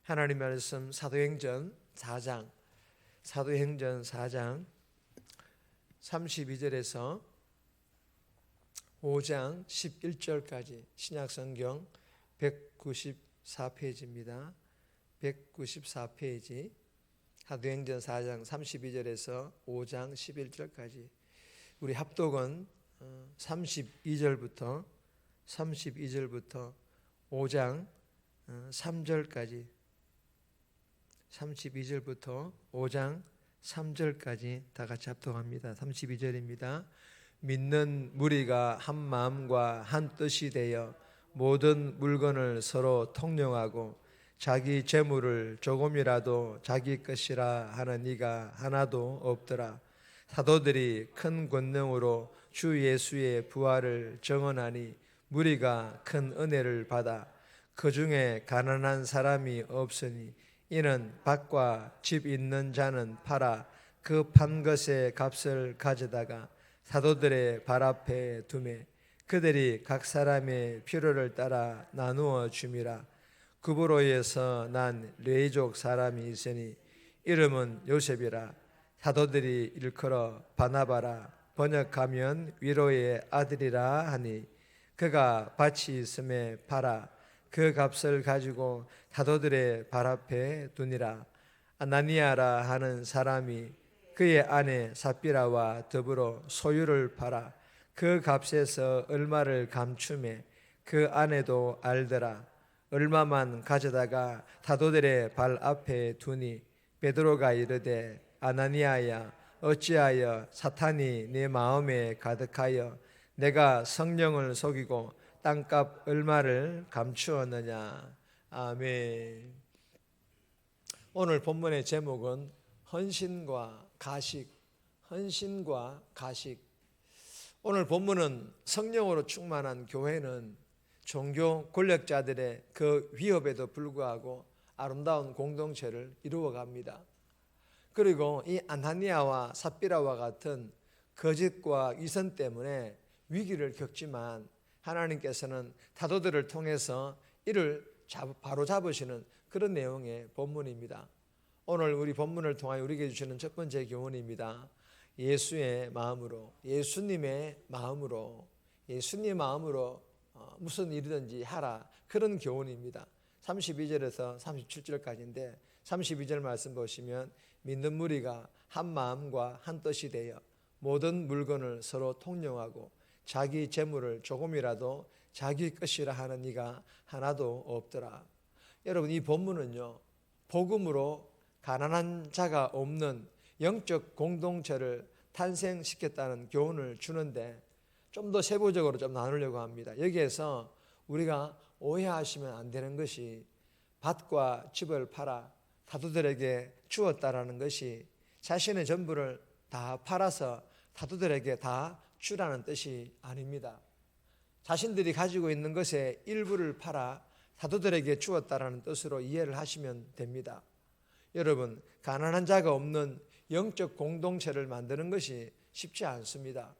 하나님 말씀 사도행전 4장 32절에서 5장 11절까지 신약성경 194페이지입니다. 194페이지 사도행전 4장 32절에서 5장 11절까지 우리 합독은 32절부터 5장 3절까지 32절부터 5장 3절까지 다 같이 합독합니다. 32절입니다. 믿는 무리가 한 마음과 한 뜻이 되어 모든 물건을 서로 통용하고 자기 재물을 조금이라도 자기 것이라 하는 이가 하나도 없더라. 사도들이 큰 권능으로 주 예수의 부활을 증언하니 무리가 큰 은혜를 받아 그 중에 가난한 사람이 없으니 이는 밭과 집 있는 자는 팔아 그 판 것의 값을 가져다가 사도들의 발 앞에 두매 그들이 각 사람의 필요를 따라 나누어 줌이라. 구브로에서 난 레이족 사람이 있으니 이름은 요셉이라. 사도들이 일컬어 바나바라 번역하면 위로의 아들이라 하니 그가 밭이 있음에 팔아 그 값을 가지고 사도들의 발 앞에 두니라. 아나니아라 하는 사람이 그의 아내 삽비라와 더불어 소유를 팔아 그 값에서 얼마를 감추매 그 아내도 알더라. 얼마만 가져다가 사도들의 발 앞에 두니 베드로가 이르되 아나니아야 어찌하여 사탄이 내 마음에 가득하여 내가 성령을 속이고 땅값 얼마를 감추었느냐. 아멘. 오늘 본문의 제목은 헌신과 가식. 헌신과 가식. 오늘 본문은 성령으로 충만한 교회는 종교 권력자들의 그 위협에도 불구하고 아름다운 공동체를 이루어갑니다. 그리고 이 아나니아와 삽비라와 같은 거짓과 위선 때문에 위기를 겪지만 하나님께서는 사도들을 통해서 이를 바로 잡으시는 그런 내용의 본문입니다. 오늘 우리 본문을 통하여 우리에게 주시는 첫 번째 교훈입니다. 예수님의 마음으로 무슨 일이든지 하라, 그런 교훈입니다. 32절에서 37절까지인데 32절 말씀 보시면 믿는 무리가 한 마음과 한 뜻이 되어 모든 물건을 서로 통용하고 자기 재물을 조금이라도 자기 것이라 하는 이가 하나도 없더라. 여러분, 이 본문은요, 복음으로 가난한 자가 없는 영적 공동체를 탄생시켰다는 교훈을 주는데 좀 더 세부적으로 좀 나누려고 합니다. 여기에서 우리가 오해하시면 안 되는 것이 밭과 집을 팔아 사도들에게 주었다라는 것이 자신의 전부를 다 팔아서 사도들에게 다 주라는 뜻이 아닙니다. 자신들이 가지고 있는 것의 일부를 팔아 사도들에게 주었다라는 뜻으로 이해를 하시면 됩니다. 여러분, 가난한 자가 없는 영적 공동체를 만드는 것이 쉽지 않습니다.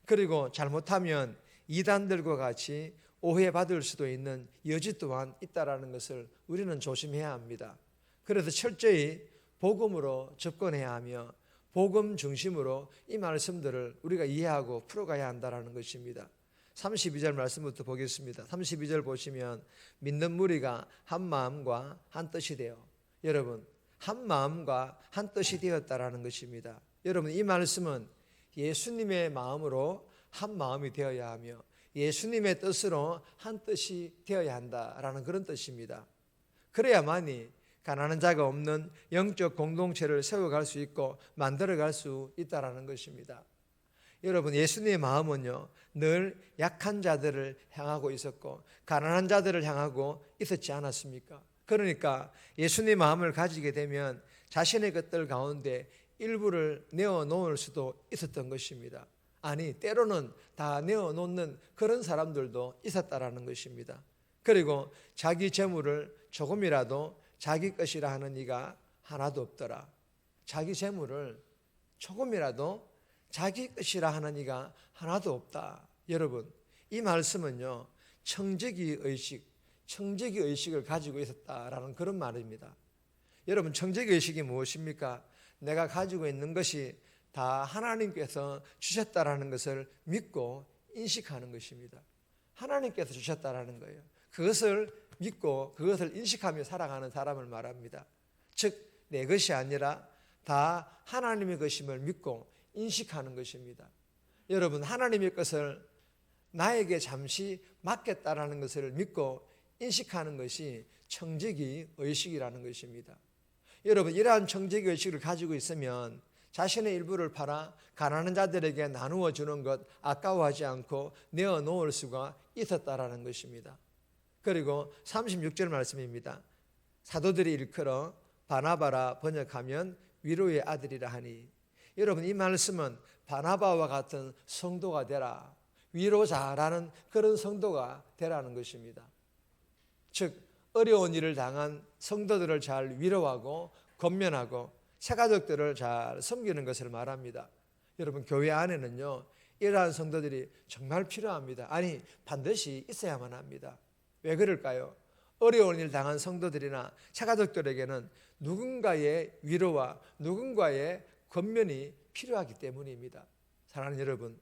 그리고 잘못하면 이단들과 같이 오해받을 수도 있는 여지 또한 있다라는 것을 우리는 조심해야 합니다. 그래서 철저히 복음으로 접근해야 하며 복음 중심으로 이 말씀들을 우리가 이해하고 풀어가야 한다는 것입니다. 32절 말씀부터 보겠습니다. 32절 보시면 믿는 무리가 한 마음과 한 뜻이 되어, 여러분, 한 마음과 한 뜻이 되었다라는 것입니다. 여러분, 이 말씀은 예수님의 마음으로 한 마음이 되어야 하며 예수님의 뜻으로 한 뜻이 되어야 한다라는 그런 뜻입니다. 그래야만이 가난한 자가 없는 영적 공동체를 세워갈 수 있고 만들어갈 수 있다라는 것입니다. 여러분, 예수님의 마음은요, 늘 약한 자들을 향하고 있었고 가난한 자들을 향하고 있었지 않았습니까? 그러니까 예수님의 마음을 가지게 되면 자신의 것들 가운데 일부를 내어놓을 수도 있었던 것입니다. 아니, 때로는 다 내어놓는 그런 사람들도 있었다라는 것입니다. 그리고 자기 재물을 조금이라도 자기 것이라 하는 이가 하나도 없더라. 자기 재물을 조금이라도 자기 것이라 하는 이가 하나도 없다. 여러분, 이 말씀은요, 청지기 의식, 청지기 의식을 가지고 있었다라는 그런 말입니다. 여러분, 청지기 의식이 무엇입니까? 내가 가지고 있는 것이 다 하나님께서 주셨다라는 것을 믿고 인식하는 것입니다. 하나님께서 주셨다라는 거예요. 그것을 믿고 그것을 인식하며 살아가는 사람을 말합니다. 즉, 내 것이 아니라 다 하나님의 것임을 믿고 인식하는 것입니다. 여러분, 하나님의 것을 나에게 잠시 맡겠다라는 것을 믿고 인식하는 것이 청지기 의식이라는 것입니다. 여러분, 이러한 청지기 의식을 가지고 있으면 자신의 일부를 팔아 가난한 자들에게 나누어 주는 것 아까워하지 않고 내어놓을 수가 있었다라는 것입니다. 그리고 36절 말씀입니다. 사도들이 일컬어 바나바라 번역하면 위로의 아들이라 하니, 여러분, 이 말씀은 바나바와 같은 성도가 되라, 위로자라는 그런 성도가 되라는 것입니다. 즉, 어려운 일을 당한 성도들을 잘 위로하고 권면하고 새가족들을 잘 섬기는 것을 말합니다. 여러분, 교회 안에는요, 이러한 성도들이 정말 필요합니다. 아니, 반드시 있어야만 합니다. 왜 그럴까요? 어려운 일 당한 성도들이나 새가족들에게는 누군가의 위로와 누군가의 권면이 필요하기 때문입니다. 사랑하는 여러분,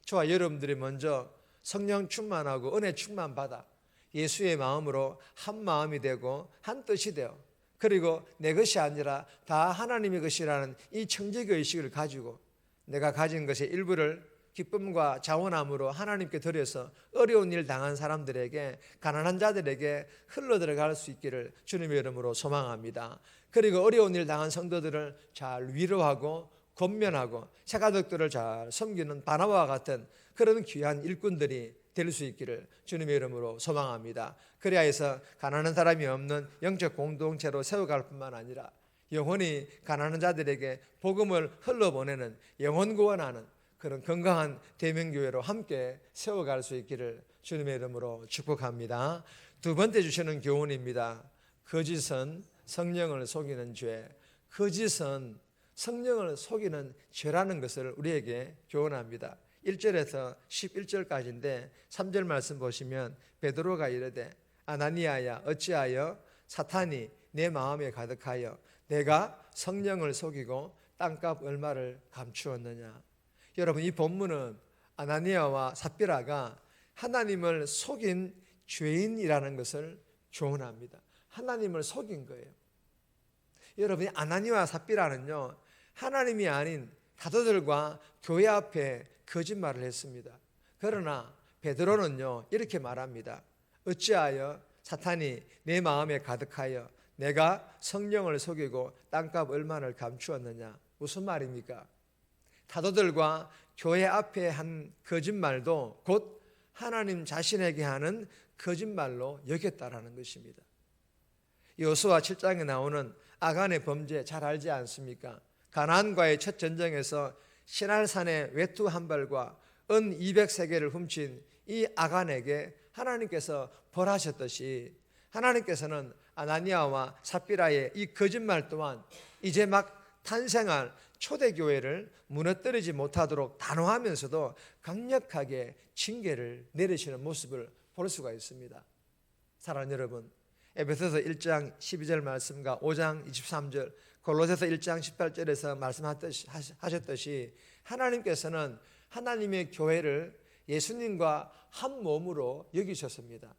저와 여러분들이 먼저 성령 충만하고 은혜 충만받아 예수의 마음으로 한 마음이 되고 한 뜻이 되어, 그리고 내 것이 아니라 다 하나님의 것이라는 이 청지기 의식을 가지고 내가 가진 것의 일부를 기쁨과 자원함으로 하나님께 드려서 어려운 일 당한 사람들에게, 가난한 자들에게 흘러들어갈 수 있기를 주님의 이름으로 소망합니다. 그리고 어려운 일 당한 성도들을 잘 위로하고 권면하고 새가족들을 잘 섬기는 바나바와 같은 그런 귀한 일꾼들이 될 수 있기를 주님의 이름으로 소망합니다. 그리하여서 가난한 사람이 없는 영적 공동체로 세워갈 뿐만 아니라 영원히 가난한 자들에게 복음을 흘러보내는, 영혼 구원하는 그런 건강한 대명교회로 함께 세워갈 수 있기를 주님의 이름으로 축복합니다. 두 번째 주시는 교훈입니다. 거짓은 성령을 속이는 죄. 거짓은 성령을 속이는 죄라는 것을 우리에게 교훈합니다. 1절에서 11절까지인데 3절 말씀 보시면 베드로가 이르되 아나니아야, 어찌하여 사탄이 내 마음에 가득하여 내가 성령을 속이고 땅값 얼마를 감추었느냐. 여러분, 이 본문은 아나니아와 삽비라가 하나님을 속인 죄인이라는 것을 교훈합니다. 하나님을 속인 거예요. 여러분, 아나니아와 삽비라는요, 하나님이 아닌 사도들과 교회 앞에 거짓말을 했습니다. 그러나 베드로는요, 이렇게 말합니다. 어찌하여 사탄이 내 마음에 가득하여 내가 성령을 속이고 땅값 얼마를 감추었느냐. 무슨 말입니까? 사도들과 교회 앞에 한 거짓말도 곧 하나님 자신에게 하는 거짓말로 여겼다라는 것입니다. 여호수아 7장에 나오는 아간의 범죄 잘 알지 않습니까? 가나안과의 첫 전쟁에서 시날산의 외투 한 벌과 은 200세겔을 훔친 이 아간에게 하나님께서 벌하셨듯이 하나님께서는 아나니아와 삽비라의 이 거짓말 또한 이제 막 탄생할 초대교회를 무너뜨리지 못하도록 단호하면서도 강력하게 징계를 내리시는 모습을 볼 수가 있습니다. 사랑하는 여러분, 에베소서 1장 12절 말씀과 5장 23절, 골로새서 1장 18절에서 말씀하셨듯이 하나님께서는 하나님의 교회를 예수님과 한 몸으로 여기셨습니다.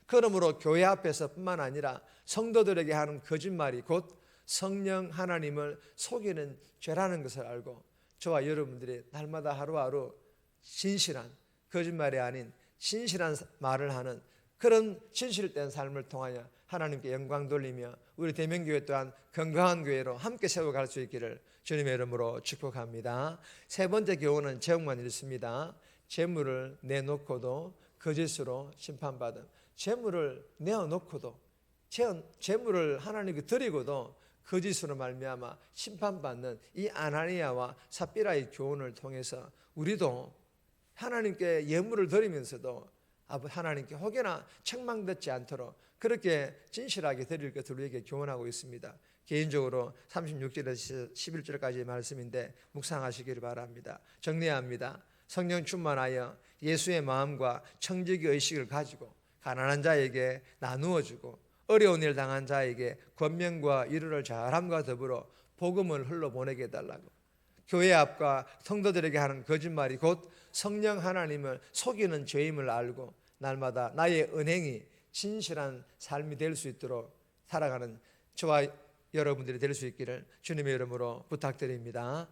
그러므로 교회 앞에서 뿐만 아니라 성도들에게 하는 거짓말이 곧 성령 하나님을 속이는 죄라는 것을 알고 저와 여러분들이 날마다 하루하루 진실한, 거짓말이 아닌 진실한 말을 하는 그런 진실된 삶을 통하여 하나님께 영광 돌리며 우리 대명교회 또한 건강한 교회로 함께 세워갈 수 있기를 주님의 이름으로 축복합니다. 세 번째 교훈은 제목만 읽습니다. 재물을 내놓고도 거짓으로 심판받음. 재물을 내어놓고도, 재물을 하나님께 드리고도 거짓으로 말미암아 심판받는 이 아나니아와 삽비라의 교훈을 통해서 우리도 하나님께 예물을 드리면서도 하나님께 혹여나 책망받지 않도록 그렇게 진실하게 드릴 것을 우리에게 교훈하고 있습니다. 개인적으로 36절에서 11절까지의 말씀인데 묵상하시기를 바랍니다. 정리합니다. 성령 충만하여 예수의 마음과 청지기 의식을 가지고 가난한 자에게 나누어 주고 어려운 일 당한 자에게 권면과 위로를 잘함과 더불어 복음을 흘러보내게 해달라고. 교회 앞과 성도들에게 하는 거짓말이 곧 성령 하나님을 속이는 죄임을 알고 날마다 나의 은행이 진실한 삶이 될 수 있도록 살아가는 저와 여러분들이 될 수 있기를 주님의 이름으로 부탁드립니다.